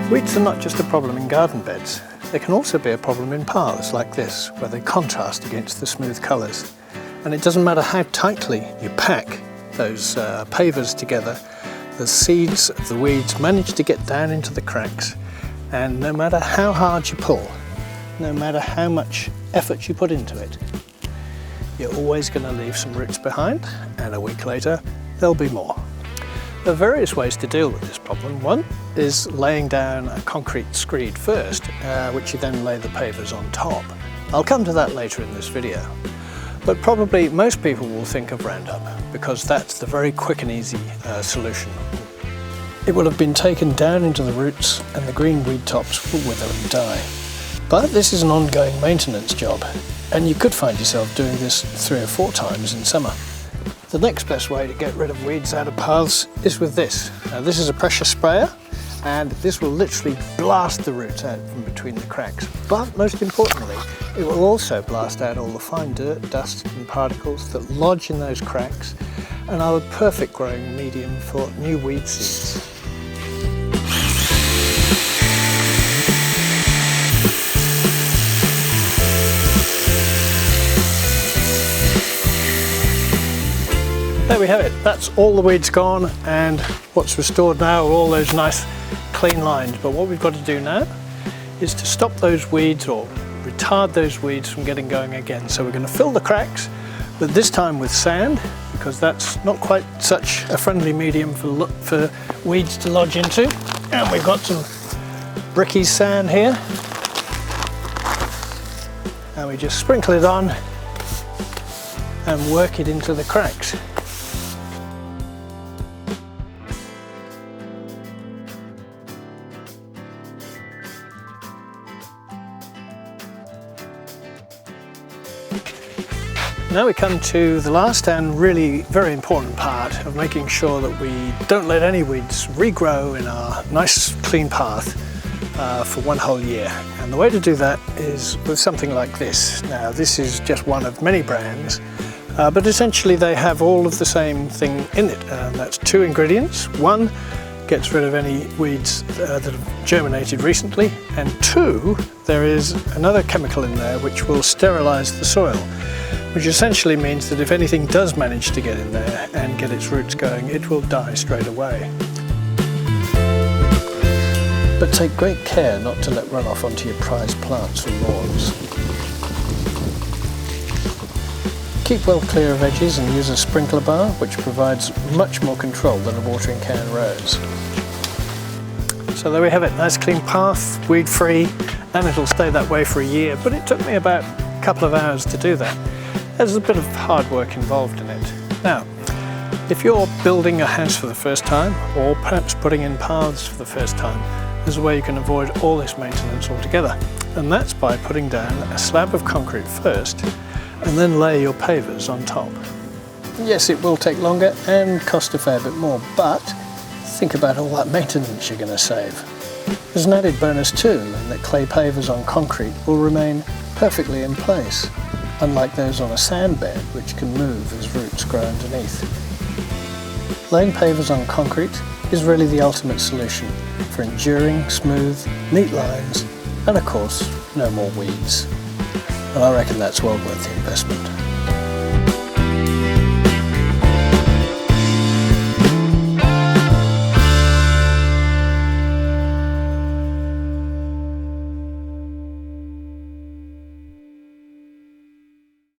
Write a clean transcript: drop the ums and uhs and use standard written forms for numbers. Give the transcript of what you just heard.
Weeds are not just a problem in garden beds, they can also be a problem in paths like this, where they contrast against the smooth colours. And it doesn't matter how tightly you pack those pavers together, the seeds of the weeds manage to get down into the cracks, and no matter how hard you pull, no matter how much effort you put into it, you're always going to leave some roots behind, and a week later there'll be more. There are various ways to deal with this problem. One is laying down a concrete screed first, which you then lay the pavers on top. I'll come to that later in this video. But probably most people will think of Roundup, because that's the very quick and easy solution. It will have been taken down into the roots and the green weed tops will wither and die. But this is an ongoing maintenance job, and you could find yourself doing this 3 or 4 times in summer. The next best way to get rid of weeds out of paths is with this. Now, this is a pressure sprayer, and this will literally blast the roots out from between the cracks. But most importantly, it will also blast out all the fine dirt, dust and particles that lodge in those cracks and are the perfect growing medium for new weed seeds. There we have it, that's all the weeds gone, and what's restored now are all those nice clean lines. But what we've got to do now is to stop those weeds, or retard those weeds from getting going again. So we're going to fill the cracks, but this time with sand, because that's not quite such a friendly medium for weeds to lodge into. And we've got some bricky sand here, and we just sprinkle it on and work it into the cracks. Now we come to the last and really very important part of making sure that we don't let any weeds regrow in our nice clean path for one whole year. And the way to do that is with something like this. Now this is just one of many brands, but essentially they have all of the same thing in it, and that's 2 ingredients. 1 gets rid of any weeds that have germinated recently, and 2, there is another chemical in there which will sterilize the soil, which essentially means that if anything does manage to get in there and get its roots going, it will die straight away. But take great care not to let runoff onto your prized plants or lawns. Keep well clear of edges and use a sprinkler bar, which provides much more control than a watering can rose. So there we have it, nice clean path, weed free, and it'll stay that way for a year, but it took me about a couple of hours to do that. There's a bit of hard work involved in it. Now, if you're building a house for the first time, or perhaps putting in paths for the first time, there's a way you can avoid all this maintenance altogether. And that's by putting down a slab of concrete first, and then lay your pavers on top. Yes, it will take longer and cost a fair bit more, but think about all that maintenance you're going to save. There's an added bonus too, in that clay pavers on concrete will remain perfectly in place, unlike those on a sand bed, which can move as roots grow underneath. Laying pavers on concrete is really the ultimate solution for enduring, smooth, neat lines, and of course, no more weeds. And I reckon that's well worth the investment.